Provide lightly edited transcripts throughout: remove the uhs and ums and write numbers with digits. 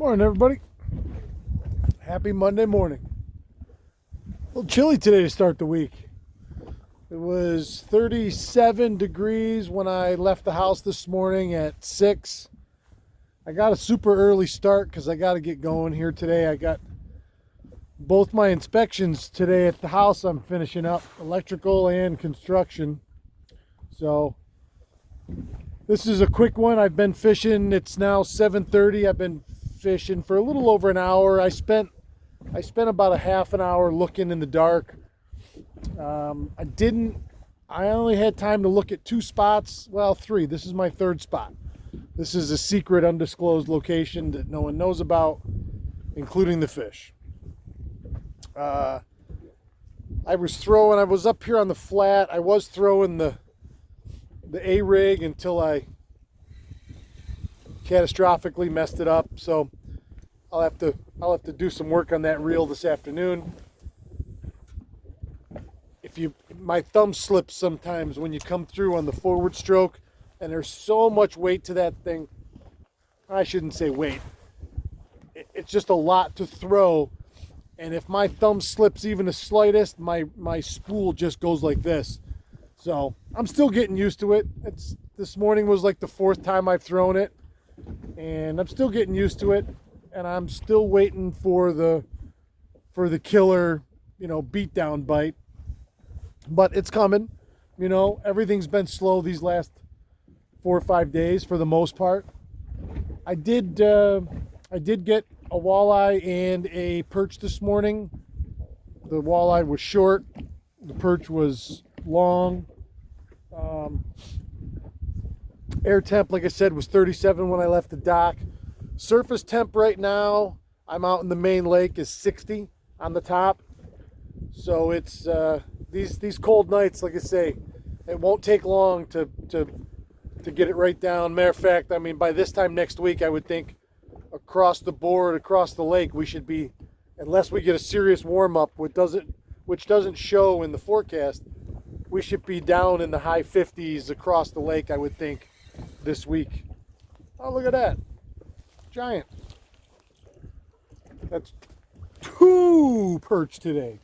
Morning, everybody. Happy Monday morning. A little chilly today to start the week. It was 37 degrees when I left the house this morning at 6. I got a super early start because I got to get going here today. I got both my inspections today at the house I'm finishing up, electrical and construction. So this is a quick one. I've been fishing. It's now 7:30. I've been fishing for a little over an hour. I spent about a half an hour looking in the dark. I only had time to look at 2 spots. Well, 3. This is my 3rd spot. This is a secret undisclosed location that no one knows about, including the fish. I was up here on the flat. I was throwing the A-rig until I catastrophically messed it up. So I'll have to do some work on that reel this afternoon. My thumb slips sometimes when you come through on the forward stroke, and there's so much weight to that thing. I shouldn't say weight. It's just a lot to throw. And if my thumb slips even the slightest, my spool just goes like this. So I'm still getting used to it. This morning was like the 4th time I've thrown it, and I'm still getting used to it. And I'm still waiting for the killer, beat down bite. But it's coming. Everything's been slow these last 4 or 5 days for the most part. I did get a walleye and a perch this morning. The walleye was short. The perch was long. Air temp, like I said, was 37 when I left the dock. Surface temp right now, I'm out in the main lake, is 60 on the top. So it's these cold nights, like I say, it won't take long to get it right down. Matter of fact, by this time next week, I would think across the board, across the lake, we should be, unless we get a serious warm up, which doesn't show in the forecast, we should be down in the high 50s across the lake, I would think, this week. Oh, look at that. Giant. That's 2 perch today.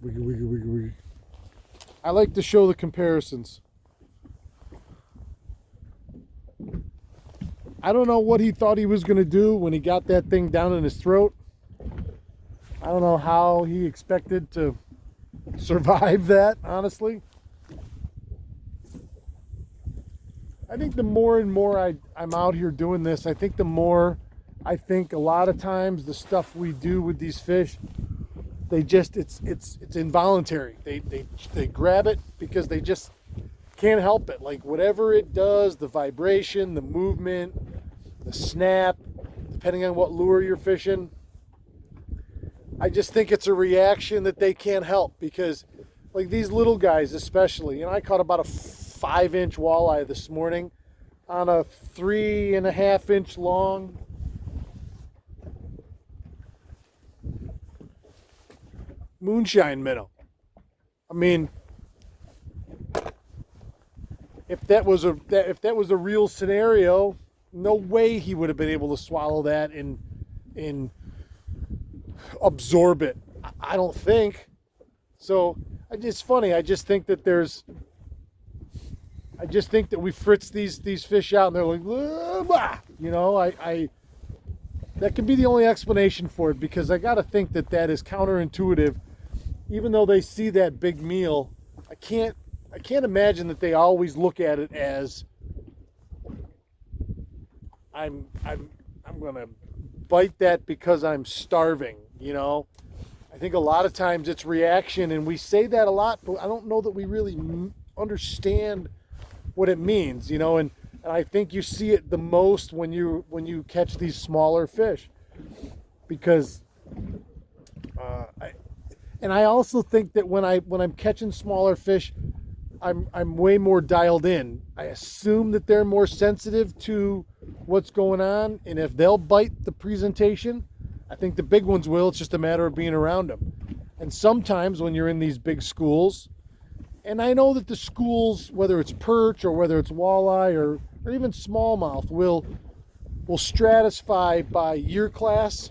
Wiggy. I like to show the comparisons. I don't know what he thought he was going to do when he got that thing down in his throat. I don't know how he expected to survive that, honestly. I think the more and more I'm out here doing this, I think the more I think a lot of times the stuff we do with these fish, it's involuntary. They grab it because they just can't help it. Like whatever it does, the vibration, the movement, the snap, depending on what lure you're fishing, I just think it's a reaction that they can't help. Because like these little guys especially, I caught about a 5-inch walleye this morning on a 3.5-inch long moonshine minnow. If that was a real scenario, no way he would have been able to swallow that and absorb it. I don't think. So it's funny. I just think that we fritz these fish out and they're like, bah! That could be the only explanation for it, because I got to think that is counterintuitive. Even though they see that big meal, I can't imagine that they always look at it as I'm gonna bite that because I'm starving. I think a lot of times it's reaction, and we say that a lot, but I don't know that we really understand what it means. And I think you see it the most when you catch these smaller fish, because I also think that when I'm catching smaller fish, I'm way more dialed in. I assume that they're more sensitive to what's going on, and if they'll bite the presentation, I think the big ones will. It's just a matter of being around them. And sometimes when you're in these big schools, and I know that the schools, whether it's perch or whether it's walleye or even smallmouth will stratify by year class.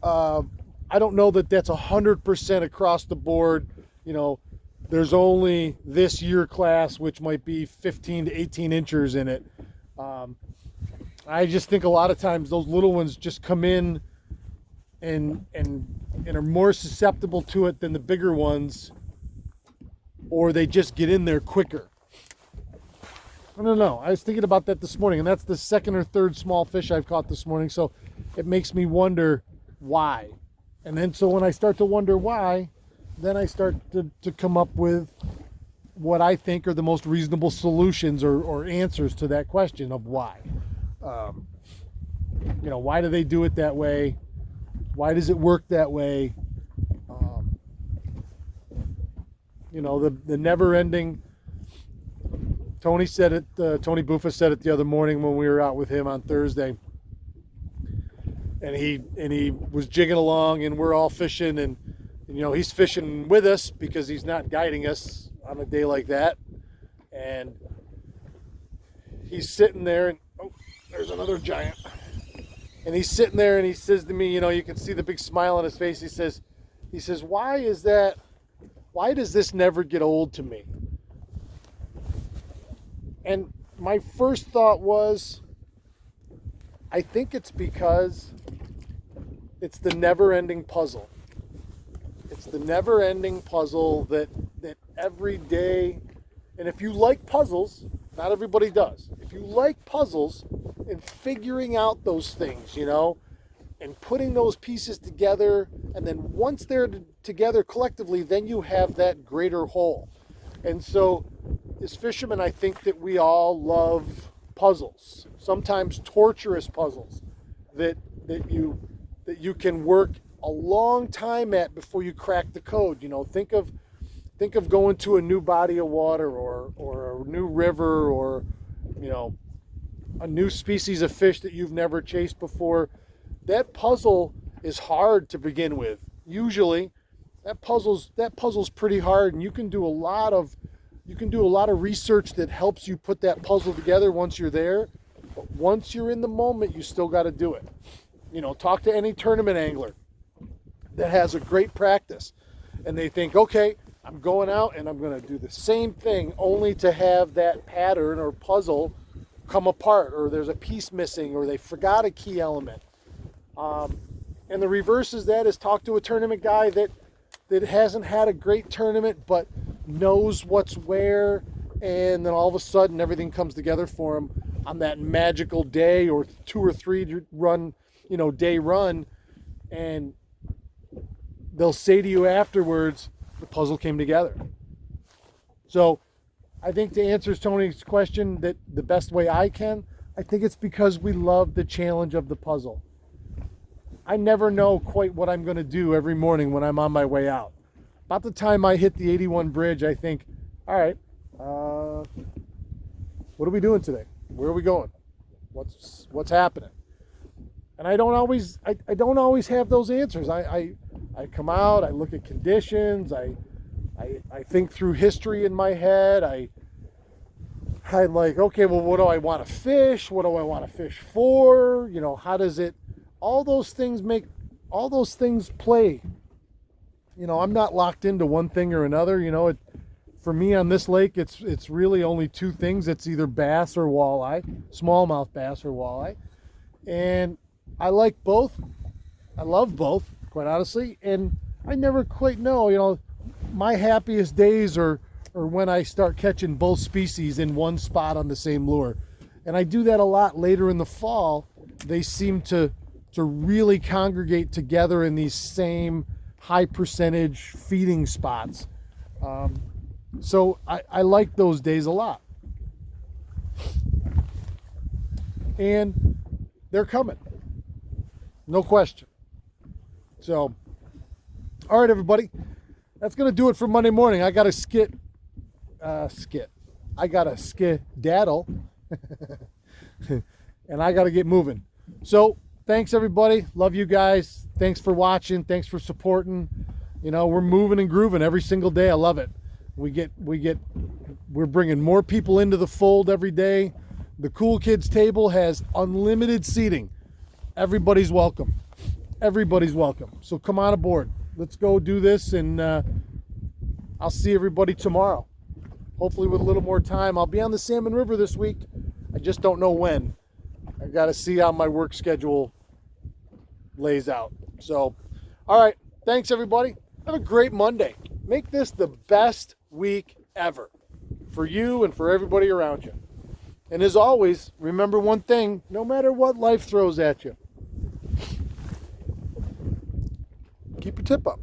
I don't know that that's 100% across the board. There's only this year class, which might be 15 to 18 inches in it. I just think a lot of times those little ones just come in and are more susceptible to it than the bigger ones, or they just get in there quicker. I don't know. I was thinking about that this morning, and that's the second or third small fish I've caught this morning, so it makes me wonder why. And then so when I start to wonder why, then I start to come up with what I think are the most reasonable solutions or answers to that question of why. Why do they do it that way? Why does it work that way? The never-ending. Tony said it. Tony Buffa said it the other morning when we were out with him on Thursday, and he was jigging along, and we're all fishing, and he's fishing with us because he's not guiding us on a day like that, and he's sitting there, and there's another giant, and he's sitting there, and he says to me, you can see the big smile on his face. He says, why is that? Why does this never get old to me? And my first thought was, I think it's because it's the never-ending puzzle. It's the never-ending puzzle that every day, and if you like puzzles, not everybody does. If you like puzzles and figuring out those things, and putting those pieces together, and then once they're together collectively, then you have that greater whole. And so, as fishermen, I think that we all love puzzles, sometimes torturous puzzles that you can work a long time at before you crack the code. Think of going to a new body of water or a new river or a new species of fish that you've never chased before. That puzzle is hard to begin with. Usually, that puzzle's pretty hard, and you can do a lot of research that helps you put that puzzle together once you're there. But once you're in the moment, you still got to do it. Talk to any tournament angler that has a great practice, and they think, okay, I'm going out and I'm going to do the same thing, only to have that pattern or puzzle come apart, or there's a piece missing, or they forgot a key element. And the reverse is that is talk to a tournament guy that hasn't had a great tournament but knows what's where, and then all of a sudden everything comes together for him on that magical day or 2 or 3 run, day run, and they'll say to you afterwards, the puzzle came together. So I think to answer Tony's question that the best way I can, I think it's because we love the challenge of the puzzle. I never know quite what I'm going to do every morning when I'm on my way out. About the time I hit the 81 bridge, I think, all right, what are we doing today? Where are we going? What's happening? And I don't always have those answers. I come out, I look at conditions, I think through history in my head. I'm like, okay, well, what do I want to fish? What do I want to fish for? How does it? All those things play. I'm not locked into one thing or another. For me on this lake, it's really only 2 things. It's either bass or walleye, smallmouth bass or walleye. And I like both. I love both, quite honestly. And I never quite know, my happiest days are when I start catching both species in one spot on the same lure. And I do that a lot later in the fall. They seem to really congregate together in these same high percentage feeding spots. So I like those days a lot. And they're coming. No question. So, all right, everybody. That's going to do it for Monday morning. I got a I got a skedaddle. And I got to get moving. So, thanks, everybody. Love you guys. Thanks for watching. Thanks for supporting. We're moving and grooving every single day. I love it. We get We're bringing more people into the fold every day. The Cool Kids table has unlimited seating. Everybody's welcome. Everybody's welcome. So come on aboard. Let's go do this, and I'll see everybody tomorrow. Hopefully with a little more time. I'll be on the Salmon River this week. I just don't know when. I got to see how my work schedule lays out. So, all right. Thanks, everybody. Have a great Monday. Make this the best week ever for you and for everybody around you. And as always, remember one thing, no matter what life throws at you, keep your tip up.